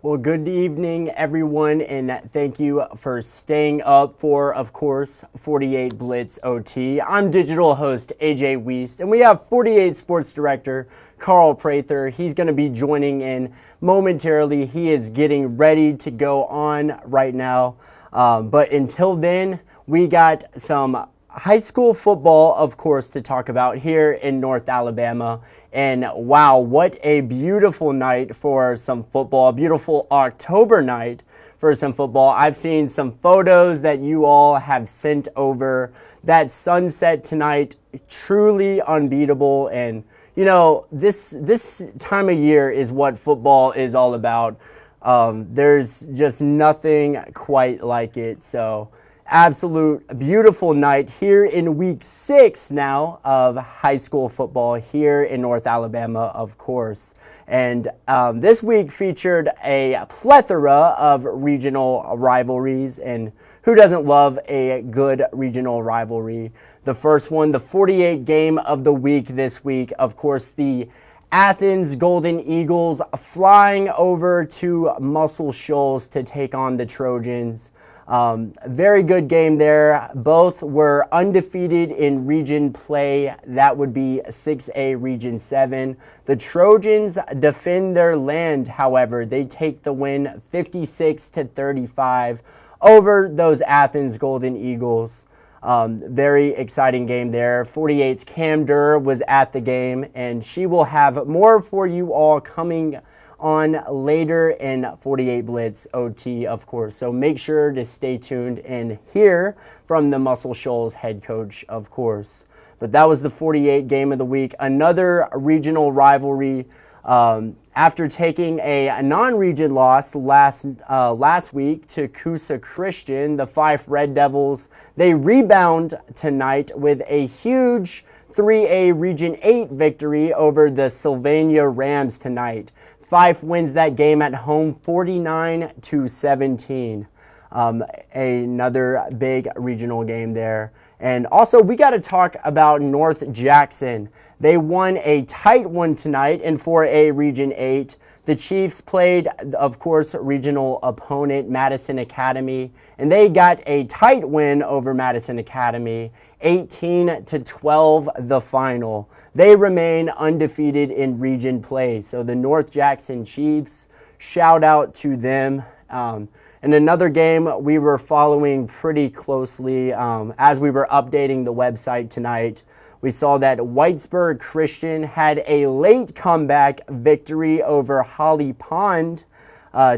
Well, good evening, everyone, and thank you for staying up for, of course, 48 Blitz OT. I'm digital host AJ Wiest, and we have 48 Sports Director Carl Prather. He's going to be joining in momentarily. He is getting ready to go on right now. But until then, we got some high school football, of course, to talk about here in North Alabama. And wow, what a beautiful night for some football, a beautiful October night for some football. I've seen some photos that you all have sent over. That sunset tonight, truly unbeatable. And, you know, this time of year is what football is all about. There's just nothing quite like it. So absolute beautiful night here in week 6 now of high school football here in North Alabama, of course. And this week featured a plethora of regional rivalries, and who doesn't love a good regional rivalry? The first one, the 48 game of the week this week, of course, the Athens Golden Eagles flying over to Muscle Shoals to take on the Trojans. Very good game there. Both were undefeated in region play. That would be 6A Region 7. The Trojans defend their land, however. They take the win 56-35 over those Athens Golden Eagles. Very exciting game there. 48's Cam Durr was at the game, and she will have more for you all coming on later in 48 Blitz OT, of course. So make sure to stay tuned and hear from the Muscle Shoals head coach, of course. But that was the 48 game of the week. Another regional rivalry. After taking a non-region loss last week to Coosa Christian, the Fife Red Devils, they rebound tonight with a huge 3A Region 8 victory over the Sylvania Rams tonight. Fife wins that game at home 49-17. Another big regional game there. And also, we got to talk about North Jackson. They won a tight one tonight in 4A Region 8. The Chiefs played, of course, regional opponent Madison Academy, and they got a tight win over Madison Academy, 18-12 the final. They remain undefeated in region play. So the North Jackson Chiefs, shout out to them. And another game we were following pretty closely as we were updating the website tonight. We saw that Whitesburg Christian had a late comeback victory over Holly Pond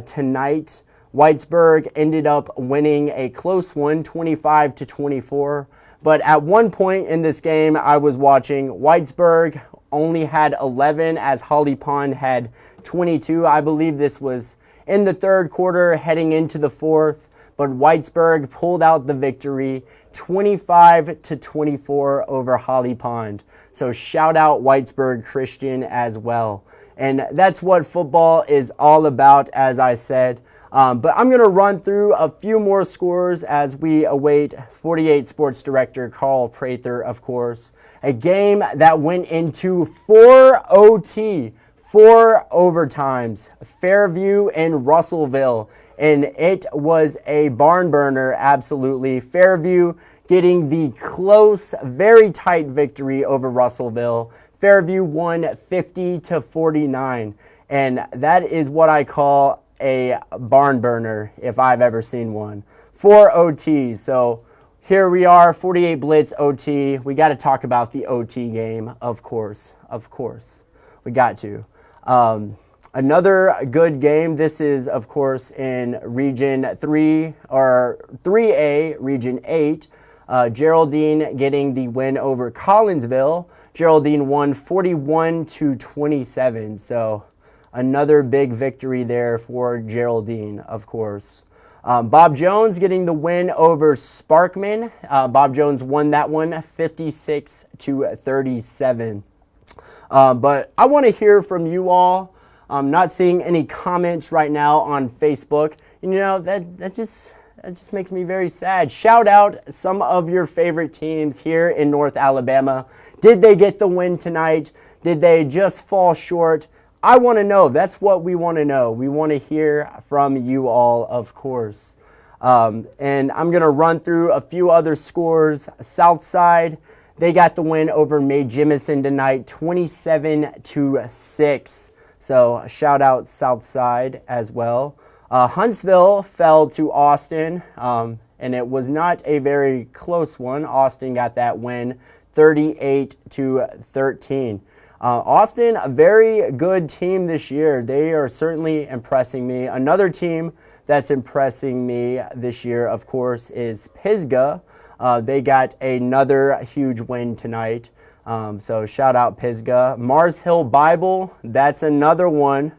tonight. Whitesburg ended up winning a close one, 25-24. But at one point in this game I was watching, Whitesburg only had 11 as Holly Pond had 22. I believe this was in the third quarter heading into the fourth. But Whitesburg pulled out the victory, 25-24 over Holly Pond. So shout out Whitesburg Christian as well. And that's what football is all about, as I said. But I'm going to run through a few more scores as we await 48 Sports Director Carl Prather, of course. A game that went into 4 OT, 4 overtimes, Fairview and Russellville. And it was a barn burner, absolutely. Fairview getting the close, very tight victory over Russellville. Fairview won 50-49. And that is what I call a barn burner if I've ever seen one. 4 OTs. So here we are, 48 Blitz OT. We got to talk about the OT game, of course. Of course. We got to. Another good game. This is, of course, in Region 3 or 3A, Region 8. Geraldine getting the win over Collinsville. Geraldine won 41-27. So another big victory there for Geraldine, of course. Bob Jones getting the win over Sparkman. Bob Jones won that one 56-37. But I want to hear from you all. I'm not seeing any comments right now on Facebook. You know, that just makes me very sad. Shout out some of your favorite teams here in North Alabama. Did they get the win tonight? Did they just fall short? I want to know. That's what we want to know. We want to hear from you all, of course. And I'm going to run through a few other scores. Southside, they got the win over Mae Jemison tonight, 27-6. So shout out Southside as well. Huntsville fell to Austin, and it was not a very close one. Austin got that win, 38-13. Austin, a very good team this year. They are certainly impressing me. Another team that's impressing me this year, of course, is Pisgah. They got another huge win tonight. So shout out Pisgah. Mars Hill Bible, that's another one.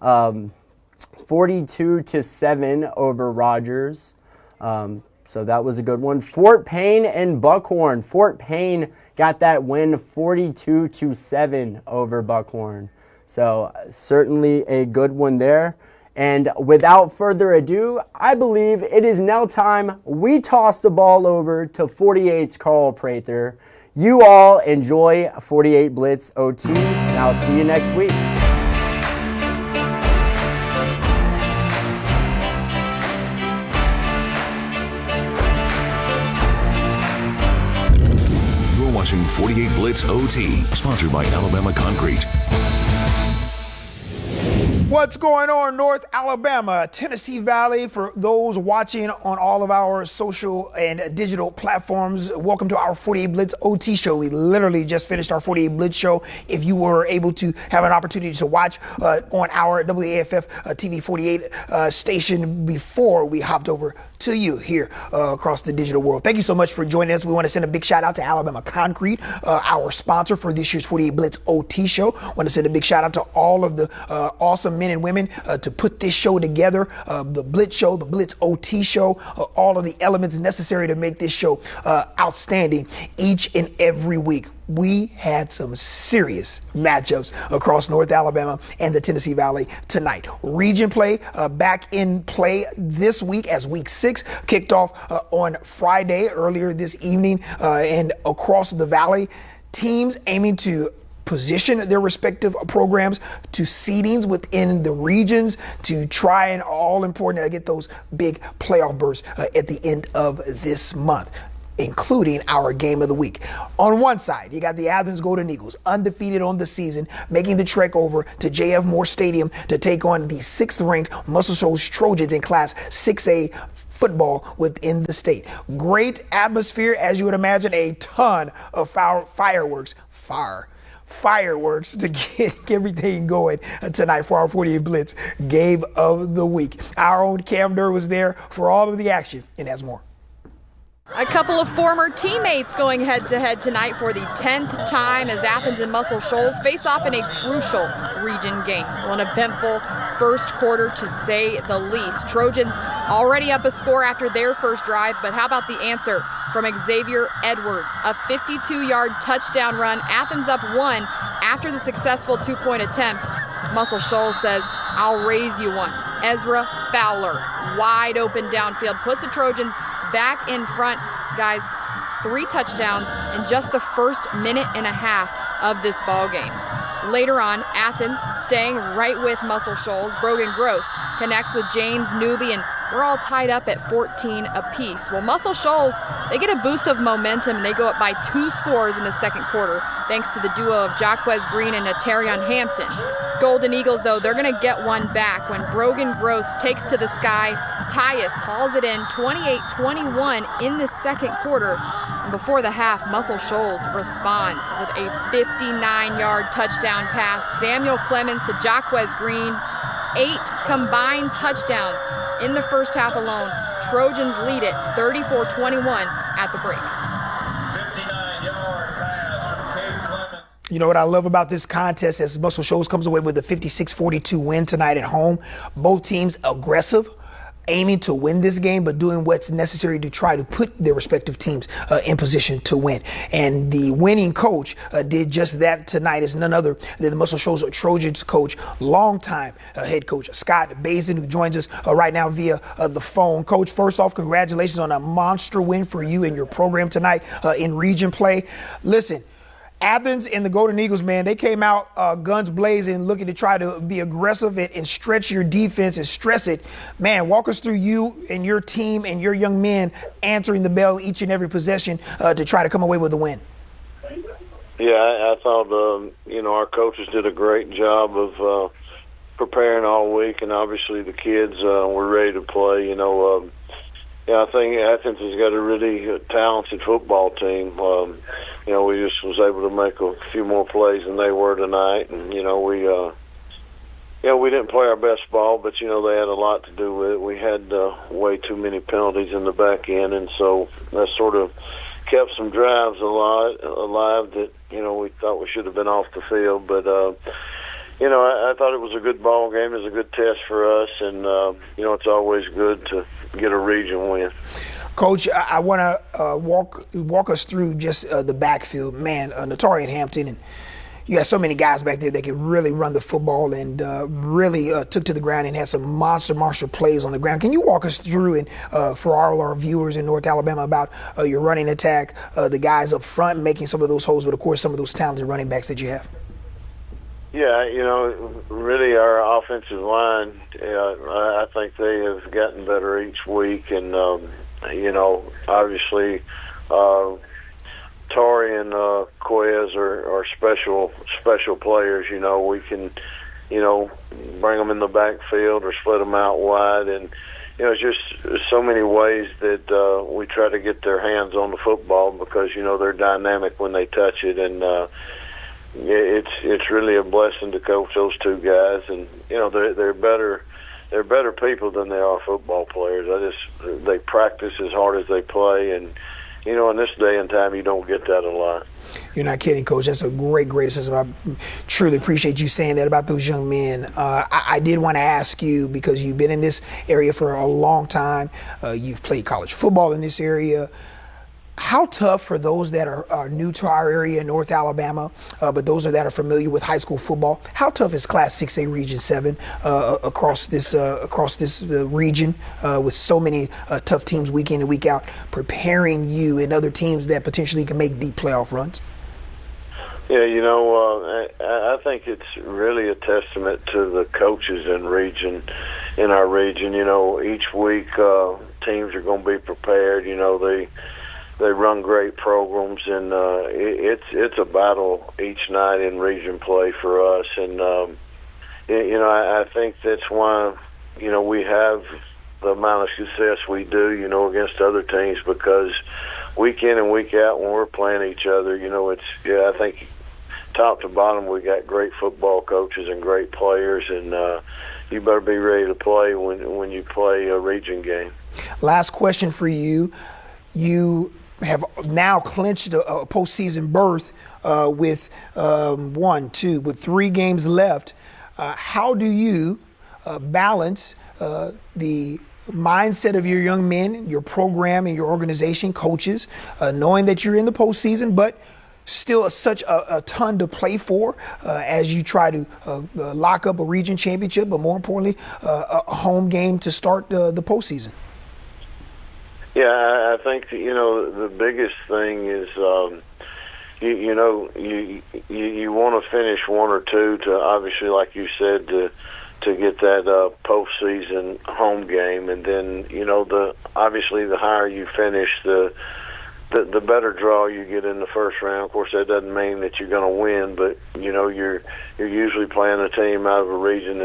42-7 over Rogers. So that was a good one. Fort Payne and Buckhorn. Fort Payne got that win 42-7 over Buckhorn. So certainly a good one there. And without further ado, I believe it is now time we toss the ball over to 48's Carl Prather. You all enjoy 48 Blitz OT, and I'll see you next week. You're watching 48 Blitz OT, sponsored by Alabama Concrete. What's going on, North Alabama, Tennessee Valley? For those watching on all of our social and digital platforms, welcome to our 48 Blitz OT show. We literally just finished our 48 Blitz show. If you were able to have an opportunity to watch on our WAFF TV 48 station before we hopped over to you here across the digital world. Thank you so much for joining us. We want to send a big shout out to Alabama Concrete, our sponsor for this year's 48 Blitz OT show. Want to send a big shout out to all of the awesome men and women to put this show together, the Blitz show, the Blitz OT show, all of the elements necessary to make this show outstanding each and every week. We had some serious matchups across North Alabama and the Tennessee Valley tonight. Region play back in play this week as week 6 kicked off on Friday earlier this evening, and across the Valley, teams aiming to position their respective programs to seedings within the regions to try and all important to get those big playoff berths at the end of this month, including our game of the week. On one side, you got the Athens Golden Eagles, undefeated on the season, making the trek over to J.F. Moore Stadium to take on the 6th-ranked Muscle Shoals Trojans in Class 6A football within the state. Great atmosphere, as you would imagine, a ton of fireworks to get everything going tonight for our 48 Blitz game of the week. Our own Cam Durr was there for all of the action and has more. A couple of former teammates going head-to-head tonight for the 10th time as Athens and Muscle Shoals face off in a crucial region game. Well, an eventful first quarter, to say the least. Trojans already up a score after their first drive, but how about the answer from Xavier Edwards? A 52-yard touchdown run. Athens up 1 after the successful 2-point attempt. Muscle Shoals says, "I'll raise you one." Ezra Fowler, wide open downfield, puts the Trojans back in front. Guys, 3 touchdowns in just the first minute and a half of this ball game. Later on, Athens staying right with Muscle Shoals. Brogan Gross connects with James Newby, and we're all tied up at 14 apiece. Well, Muscle Shoals, they get a boost of momentum, and they go up by 2 scores in the second quarter, thanks to the duo of Jaquez Green and Natarion Hampton. Golden Eagles, though, they're going to get one back when Brogan Gross takes to the sky. Tyus hauls it in 28-21 in the second quarter. And before the half, Muscle Shoals responds with a 59-yard touchdown pass. Samuel Clemens to Jaquez Green. 8 combined touchdowns in the first half alone. Trojans lead it 34-21 at the break. You know what I love about this contest, as Muscle Shoals comes away with a 56-42 win tonight at home. Both teams aggressive, aiming to win this game, but doing what's necessary to try to put their respective teams in position to win. And the winning coach did just that tonight. Is none other than the Muscle Shoals Trojans coach, longtime head coach Scott Bazin, who joins us right now via the phone. Coach, first off, congratulations on a monster win for you and your program tonight in region play. Listen, Athens and the Golden Eagles, man, they came out guns blazing, looking to try to be aggressive and stretch your defense and stress it. Man, walk us through you and your team and your young men answering the bell each and every possession to try to come away with a win. Yeah, I thought, our coaches did a great job of preparing all week, and obviously the kids were ready to play. I think Athens has got a really talented football team. We just was able to make a few more plays than they were tonight, and we didn't play our best ball, but they had a lot to do with it. We had way too many penalties in the back end, and so that sort of kept some drives alive that we thought we should have been off the field, but. I thought it was a good ball game. It was a good test for us, and it's always good to get a region win. Coach, I want to walk us through just the backfield. Man, Natari and Hampton, and you got so many guys back there that can really run the football and really took to the ground and had some monster plays on the ground. Can you walk us through and for all our viewers in North Alabama about your running attack, the guys up front making some of those holes, but of course some of those talented running backs that you have? Yeah, really our offensive line, I think they have gotten better each week. And, obviously Tori and Quez are special players. We can, bring them in the backfield or split them out wide. And, it's just so many ways that we try to get their hands on the football because, they're dynamic when they touch it. And, it's really a blessing to coach those two guys, and they're better people than they are football players. They practice as hard as they play, and in this day and time you don't get that a lot. You're not kidding, Coach. That's a great assessment. I truly appreciate you saying that about those young men. I did want to ask you, because you've been in this area for a long time, you've played college football in this area. How tough for those that are new to our area in North Alabama, but those that are familiar with high school football, how tough is Class 6A Region 7 across this region with so many tough teams week in and week out, preparing you and other teams that potentially can make deep playoff runs? Yeah, I think it's really a testament to the coaches in our region. Each week teams are going to be prepared. They run great programs, and it's a battle each night in region play for us. And I think that's why we have the amount of success we do against other teams, because week in and week out when we're playing each other, I think top to bottom we got great football coaches and great players, and you better be ready to play when you play a region game. Last question for you. You have now clinched a postseason berth with 3 games left. How do you balance the mindset of your young men, your program and your organization, coaches, knowing that you're in the postseason, but still such a ton to play for as you try to lock up a region championship, but more importantly, a home game to start the postseason? Yeah, I think the biggest thing is you want to finish 1 or 2 to, obviously, like you said, to get that postseason home game, and then obviously the higher you finish, the better draw you get in the first round. Of course, that doesn't mean that you're going to win, but you're usually playing a team out of a region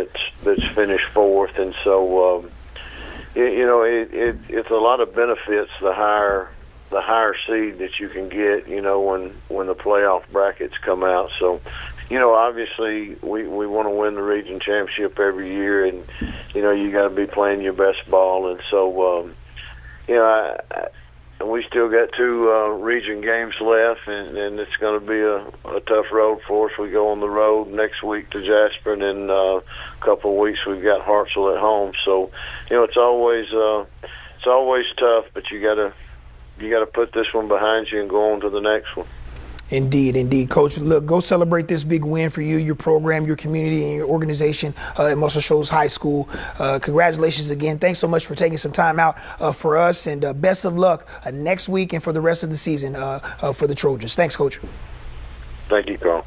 that's finished 4th, and so. It's a lot of benefits the higher seed that you can get, when the playoff brackets come out. So, obviously we want to win the region championship every year, and you got to be playing your best ball. And so, we still got 2 region games left, and it's going to be a tough road for us. We go on the road next week to Jasper, and then a couple of weeks we've got Hartselle at home. So, it's always tough, but you got to put this one behind you and go on to the next one. Indeed. Coach, look, go celebrate this big win for you, your program, your community, and your organization at Muscle Shoals High School. Congratulations again. Thanks so much for taking some time out for us, and best of luck next week and for the rest of the season for the Trojans. Thanks, Coach. Thank you, Carl.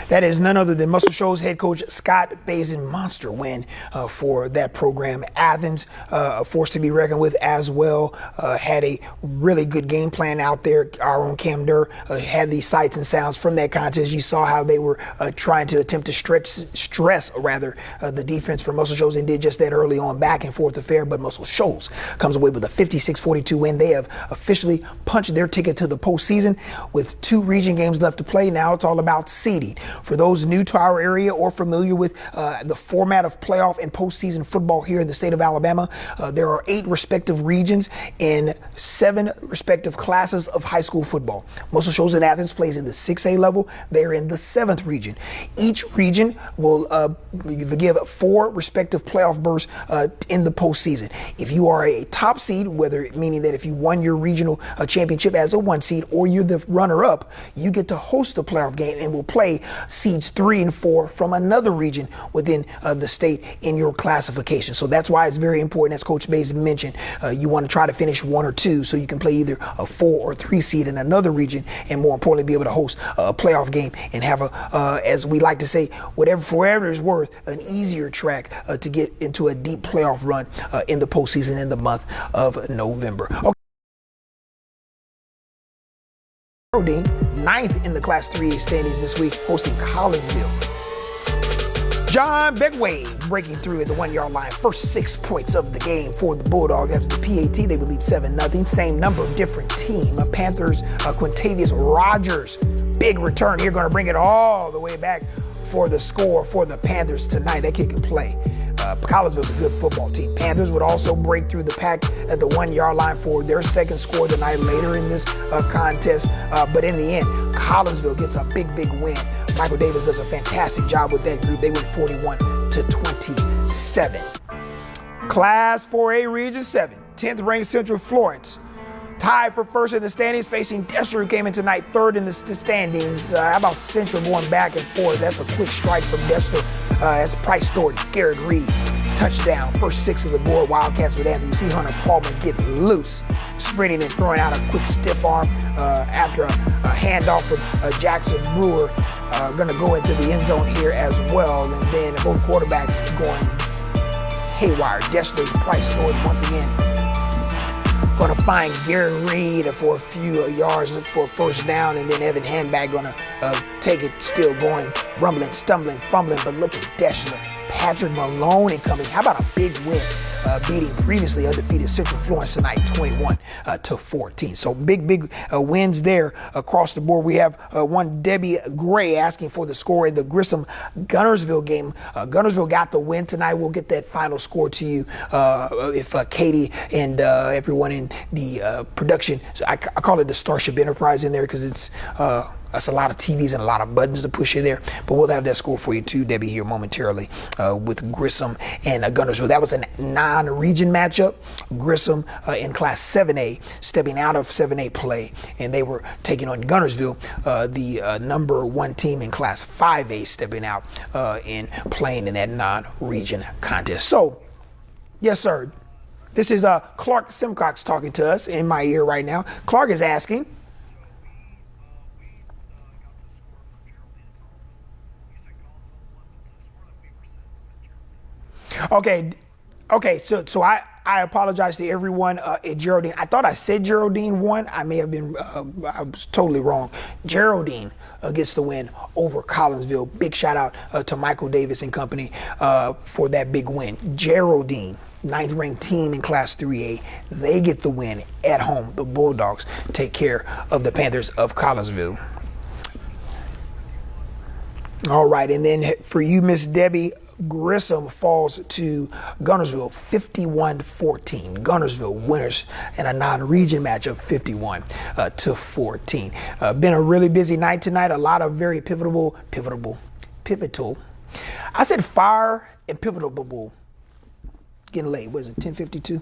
That is none other than Muscle Shoals head coach Scott Bazin. Monster win for that program. Athens, a force to be reckoned with as well. Had a really good game plan out there. Our own Cam Durr had these sights and sounds from that contest. You saw how they were trying to attempt to stress the defense for Muscle Shoals, and did just that early on, back and forth affair. But Muscle Shoals comes away with a 56-42 win. They have officially punched their ticket to the postseason with 2 region games left to play. Now it's all about seeding. For those new to our area or familiar with the format of playoff and postseason football here in the state of Alabama, there are 8 respective regions and 7 respective classes of high school football. Muscle Shoals in Athens plays in the 6A level. They're in the 7th region. Each region will give 4 respective playoff berths in the postseason. If you are a top seed, meaning that if you won your regional championship as a 1 seed, or you're the runner-up, you get to host the playoff game and will play seeds 3 and 4 from another region within the state in your classification. So that's why it's very important, as Coach Bazin mentioned, you want to try to finish 1 or 2 so you can play either a 4 or 3 seed in another region, and more importantly, be able to host a playoff game and have as we like to say, whatever is worth, an easier track to get into a deep playoff run in the postseason in the month of November. Okay. 9th in the Class 3A standings this week, hosting Collinsville. John Begway breaking through at the 1-yard line. First 6 points of the game for the Bulldogs. After the PAT, they would lead 7-0. Same number, different team. Panthers, Quintavious Rogers. Big return here, going to bring it all the way back for the score for the Panthers tonight. That kid can play. Collinsville's a good football team. Panthers would also break through the pack at the 1-yard line for their second score the night later in this contest. But in the end, Collinsville gets a big win. Michael Davis does a fantastic job with that group. They win 41-27. Class 4A Region 7, 10th ranked Central Florence. Tied for first in the standings, facing Destler, who came in tonight 3rd in the standings. How about Central going back and forth? That's a quick strike from Destler. That's Price Thornton, Garrett Reed, touchdown. First 6 of the board, Wildcats with Anthony. You see Hunter Paulman get loose, sprinting and throwing out a quick stiff arm after a handoff from Jackson Brewer. Going to go into the end zone here as well. And then both quarterbacks going haywire. Destler's Price Thornton once again going to find Garrett Reed for a few yards for a first down, and then Evan Handbag going to take it, still going, rumbling, stumbling, fumbling, but look at Destler. Patrick Malone incoming. How about a big win, beating previously undefeated Central Florence tonight, 21-14. So big wins there across the board. We have one Debbie Gray asking for the score in the Grissom-Gunnersville game. Gunnersville got the win tonight. We'll get that final score to you if Katie and everyone in the production, so I call it the Starship Enterprise in there because it's that's a lot of TVs and a lot of buttons to push in there. But we'll have that score for you too, Debbie, here momentarily with Grissom and Gunnersville. That was a non-region matchup. Grissom in Class 7A, stepping out of 7A play, and they were taking on Gunnersville, the number 1 team in Class 5A, stepping out and playing in that non-region contest. So, yes, sir. This is Clark Simcox talking to us in my ear right now. Clark is asking, Okay, so I apologize to everyone at Geraldine. I thought I said Geraldine won. I may have been, I was totally wrong. Geraldine gets the win over Collinsville. Big shout out to Michael Davis and company for that big win. Geraldine, 9th ranked team in Class 3A, they get the win at home. The Bulldogs take care of the Panthers of Collinsville. All right, and then for you, Miss Debbie, Grissom falls to Gunnersville 51-14. Gunnersville winners in a non-region matchup 51-14. Been a really busy night tonight. A lot of very pivotal. I said fire and pivotal. Getting late. What is it? 10:52.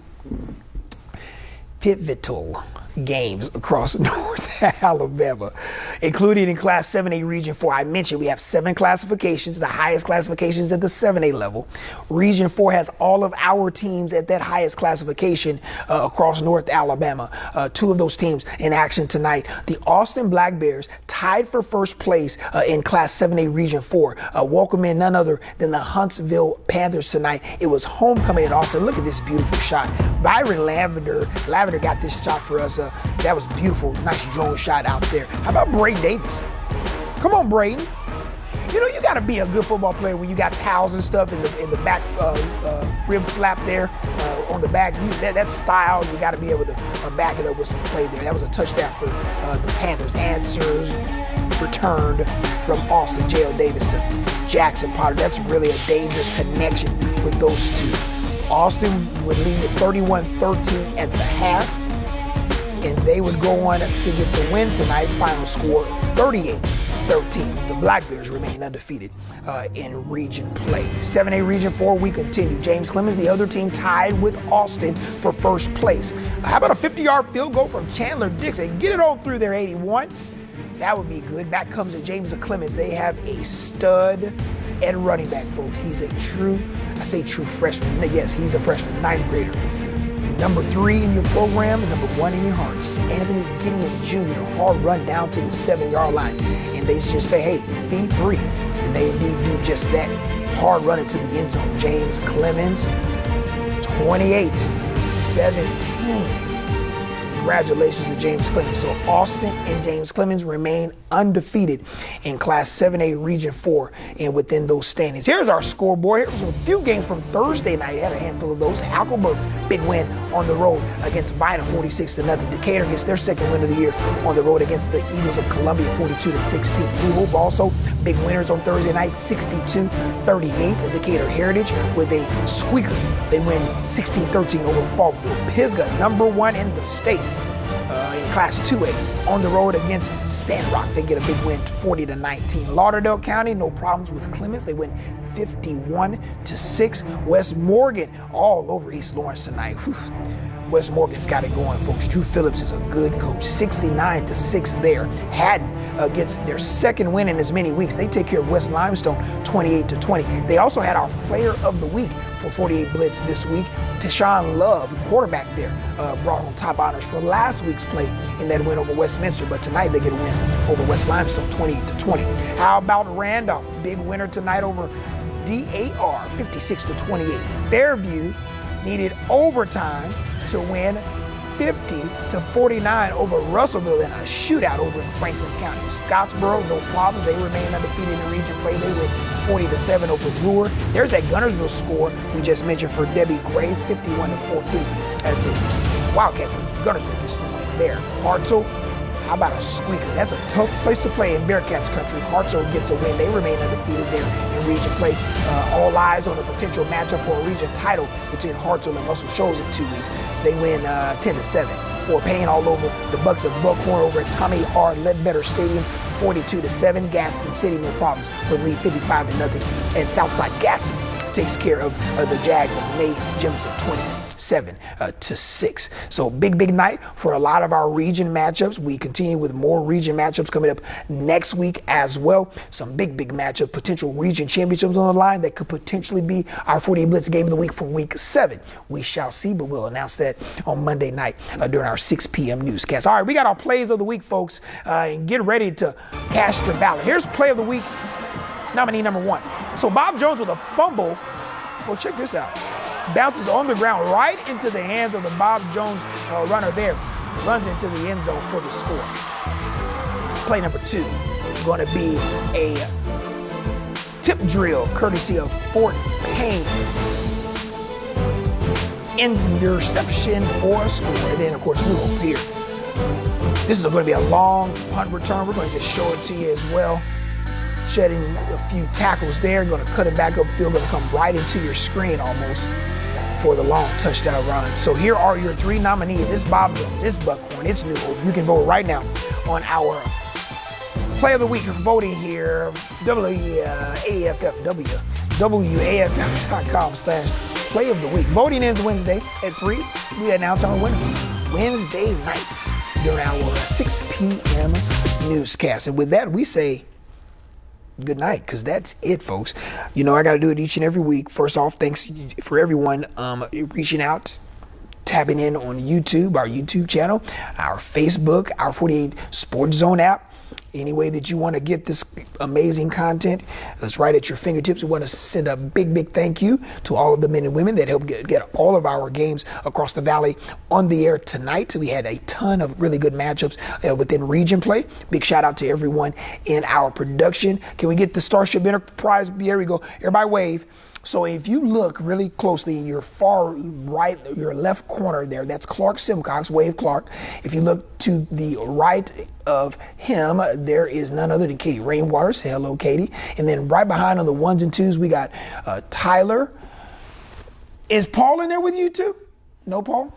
Pivotal games across North Alabama, including in Class 7A Region 4. I mentioned we have 7 classifications, the highest classifications at the 7A level. Region 4 has all of our teams at that highest classification across North Alabama. 2 of those teams in action tonight. The Austin Black Bears tied for first place in Class 7A Region 4, welcoming none other than the Huntsville Panthers tonight. It was homecoming in Austin. Look at this beautiful shot. Byron Lavender got this shot for us. That was beautiful. Nice drone shot out there. How about Braden Davis? Come on, Braden. You know, you got to be a good football player when you got towels and stuff in the back rib flap there on the back. That style, you got to be able to back it up with some play there. That was a touchdown for the Panthers. Answers returned from Austin, J.L. Davis to Jackson Potter. That's really a dangerous connection with those two. Austin would lead at 31-13 at the half, and they would go on to get the win tonight. Final score 38-13. The Black Bears remain undefeated in region play. 7A Region 4, we continue. James Clemens, the other team, tied with Austin for first place. How about a 50-yard field goal from Chandler Dixon? Get it on through there, 81. That would be good. Back comes James Clemens. They have a stud at running back, folks. He's a true freshman. Yes, he's a freshman, 9th grader. Number 3 in your program and number 1 in your hearts. Anthony Gideon Jr., hard run down to the 7-yard line. And they just say, hey, feed 3. And they indeed do just that. Hard running to the end zone. James Clemens, 28-17. Congratulations to James Clemens. So Austin and James Clemens remain undefeated in Class 7A Region 4 and within those standings. Here's our scoreboard. Here's a few games from Thursday night. Had a handful of those. Hackleburg, big win on the road against Vina, 46-0. Decatur gets their second win of the year on the road against the Eagles of Columbia, 42-16. Blue Hope also big winners on Thursday night, 62-38. Decatur Heritage with a squeaker. They win 16-13 over Faultville. Pisgah, number 1 in the state. In Class 2A on the road against Sandrock. They get a big win, 40-19. Lauderdale County, no problems with Clemens. They win 51-6. West Morgan all over East Lawrence tonight. Whew. West Morgan's got it going, folks. Drew Phillips is a good coach. 69-6 there. Haddon gets their second win in as many weeks. They take care of West Limestone 28-20. They also had our player of the week for 48 Blitz this week. Tashawn Love, quarterback there, brought home top honors for last week's play in that win over Westminster. But tonight they get a win over West Limestone 28-20. How about Randolph? Big winner tonight over DAR 56-28. Fairview needed overtime to win 50-49 over Russellville in a shootout over in Franklin County. Scottsboro, no problem. They remain undefeated in region play. They win 40-7 over Brewer. There's that Gunnersville score we just mentioned for Debbie Gray, 51-14 as the Wildcats of Gunnersville gets the win there. Hartselle, how about a squeaker? That's a tough place to play in Bearcats country. Hartselle gets a win. They remain undefeated there in region play. All eyes on a potential matchup for a region title between Hartselle and Russell Shoals in 2 weeks. They win 10-7. Fort Payne all over the Bucks of Buckhorn over at Tommy R. Ledbetter Stadium, 42-7. Gaston City, no problems, with lead 55-0. And Southside Gaston takes care of the Jags of May Jemison 27-6. So big night for a lot of our region matchups. We continue with more region matchups coming up next week as well. Some big matchup, potential region championships on the line that could potentially be our 48 Blitz game of the week for week 7. We shall see, but we'll announce that on Monday night during our 6 p.m. newscast. All right, we got our plays of the week, folks, and get ready to cast your ballot. Here's play of the week, nominee number 1. So Bob Jones with a fumble. Well, check this out. Bounces on the ground right into the hands of the Bob Jones runner there. Runs into the end zone for the score. Play number 2 is going to be a tip drill courtesy of Fort Payne. Interception for a score. And then, of course, New Hope here. This is going to be a long punt return. We're going to just show it to you as well. Shedding a few tackles there. Going to cut it back upfield. Going to come right into your screen almost for the long touchdown run. So here are your 3 nominees. It's Bob Jones, it's Buckhorn, it's New Hope. You can vote right now on our Play of the Week voting here, WAFF.com/Play of the Week. Voting ends Wednesday at 3. We announce our winner Wednesday nights during our 6 p.m. p.m. newscast. And with that, we say good night, because that's it, folks. You know, I got to do it each and every week. First off, thanks for everyone reaching out, tapping in on YouTube, our YouTube channel, our Facebook, our 48 Sports Zone app. Any way that you want to get this amazing content, it's right at your fingertips. We want to send a big thank you to all of the men and women that helped get all of our games across the valley on the air tonight. We had a ton of really good matchups within region play. Big shout out to everyone in our production. Can we get the Starship Enterprise? Here we go. Everybody wave. So if you look really closely, your far right, your left corner there, that's Clark Simcox, wave Clark. If you look to the right of him, there is none other than Katie Rainwater. Say hello, Katie. And then right behind on the ones and twos, we got Tyler. Is Paul in there with you too? No, Paul?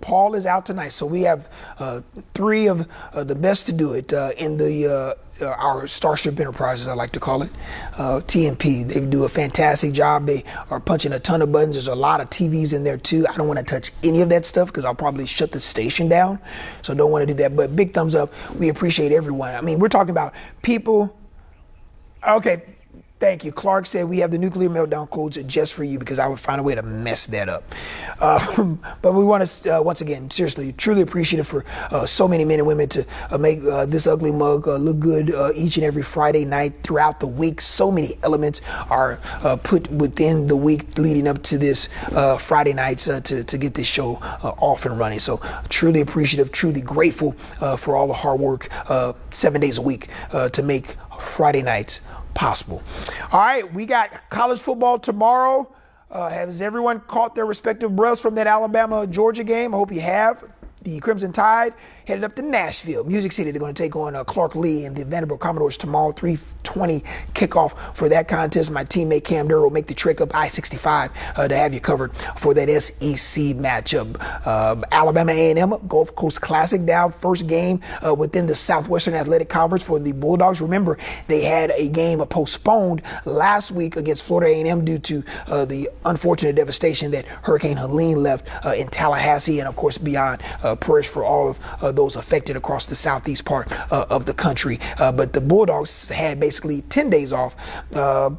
Paul is out tonight. So we have three of the best to do it in the our Starship Enterprises, I like to call it, TNP. They do a fantastic job. They are punching a ton of buttons. There's a lot of TVs in there too. I don't want to touch any of that stuff because I'll probably shut the station down. So don't want to do that. But big thumbs up. We appreciate everyone. I mean, we're talking about people. Okay. Thank you. Clark said we have the nuclear meltdown codes just for you because I would find a way to mess that up. But we want to, once again, seriously, truly appreciative for so many men and women to make this ugly mug look good each and every Friday night throughout the week. So many elements are put within the week leading up to this Friday nights to get this show off and running. So truly appreciative, truly grateful for all the hard work 7 days a week to make Friday nights possible. All right, we got college football tomorrow. Has everyone caught their respective breaths from that Alabama-Georgia game? I hope you have. The Crimson Tide headed up to Nashville, Music City. They're going to take on Clark Lee and the Vanderbilt Commodores tomorrow, 3:20 kickoff for that contest. My teammate Cam Durr will make the trek up I-65 to have you covered for that SEC matchup. Alabama A&M Gulf Coast Classic down, first game within the Southwestern Athletic Conference for the Bulldogs. Remember, they had a game postponed last week against Florida A&M due to the unfortunate devastation that Hurricane Helene left in Tallahassee and, of course, beyond. Prayers for all of those affected across the southeast part of the country. But the Bulldogs had basically 10 days off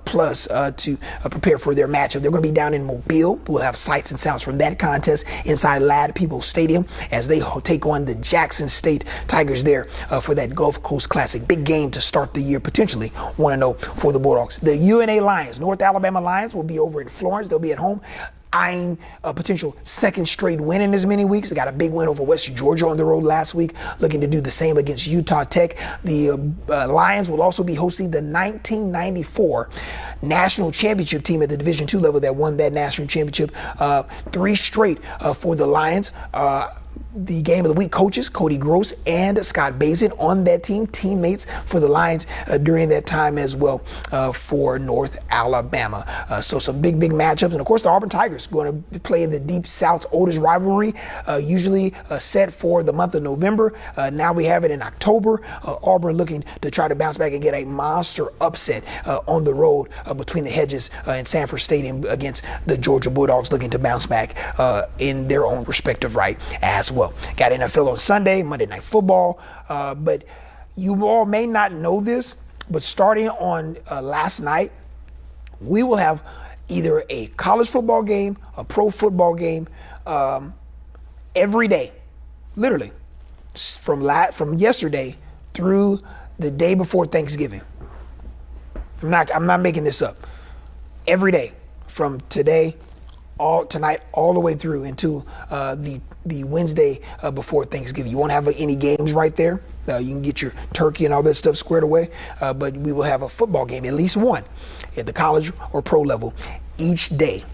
plus to prepare for their matchup. They're going to be down in Mobile. We'll have sights and sounds from that contest inside Ladd Peoples Stadium as they take on the Jackson State Tigers there for that Gulf Coast Classic. Big game to start the year, potentially 1-0 for the Bulldogs. The UNA Lions, North Alabama Lions, will be over in Florence. They'll be at home, eyeing a potential second straight win in as many weeks. They got a big win over West Georgia on the road last week, looking to do the same against Utah Tech. The Lions will also be hosting the 1994 national championship team at the Division II level that won that national championship 3 straight for the Lions. The game of the week coaches Cody Gross and Scott Bazin on that team, teammates for the Lions during that time as well for North Alabama. So some big matchups. And of course, the Auburn Tigers going to play in the Deep South's oldest rivalry, usually set for the month of November. Now we have it in October. Auburn looking to try to bounce back and get a monster upset on the road between the Hedges in Sanford Stadium against the Georgia Bulldogs, looking to bounce back in their own respective right as well. Got NFL on Sunday, Monday Night Football, but you all may not know this, but starting on last night, we will have either a college football game, a pro football game, every day, literally, from yesterday through the day before Thanksgiving. I'm not making this up. Every day from today, tonight, all the way through until the Wednesday before Thanksgiving. You won't have any games right there. You can get your turkey and all that stuff squared away, but we will have a football game, at least one, at the college or pro level each day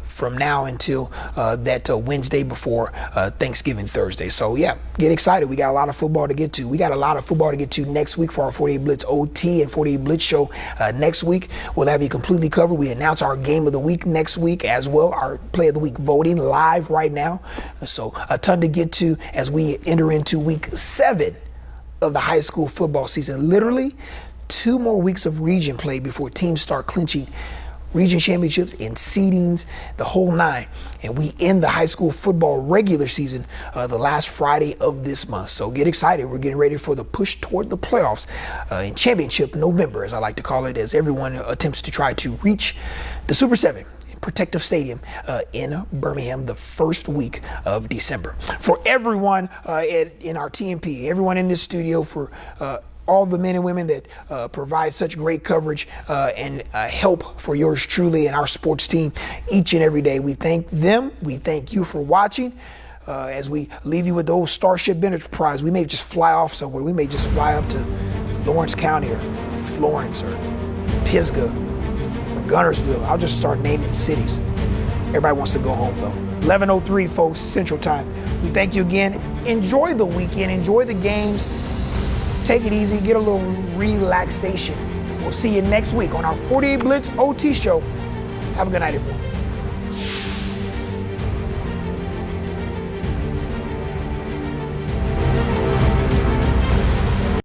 from now until that Wednesday before Thanksgiving Thursday. So yeah, get excited. We got a lot of football to get to. We got a lot of football to get to next week for our 48 Blitz OT and 48 Blitz show next week. We'll have you completely covered. We announce our game of the week next week as well. Our play of the week voting live right now. So a ton to get to as we enter into week 7 of the high school football season. Literally 2 more weeks of region play before teams start clinching region championships and seedings, the whole nine. And we end the high school football regular season the last Friday of this month. So get excited. We're getting ready for the push toward the playoffs in Championship November, as I like to call it, as everyone attempts to try to reach the Super 7. Protective Stadium in Birmingham the first week of December. For everyone in our TMP, everyone in this studio, for all the men and women that provide such great coverage and help for yours truly and our sports team each and every day, we thank them. We thank you for watching. As we leave you with the old Starship Enterprise, we may just fly off somewhere. We may just fly up to Lawrence County or Florence or Pisgah, Gunnersville. I'll just start naming cities. Everybody wants to go home though. 11:03, folks, Central Time. We thank you again. Enjoy the weekend. Enjoy the games. Take it easy. Get a little relaxation. We'll see you next week on our 48 Blitz OT show. Have a good night, everyone.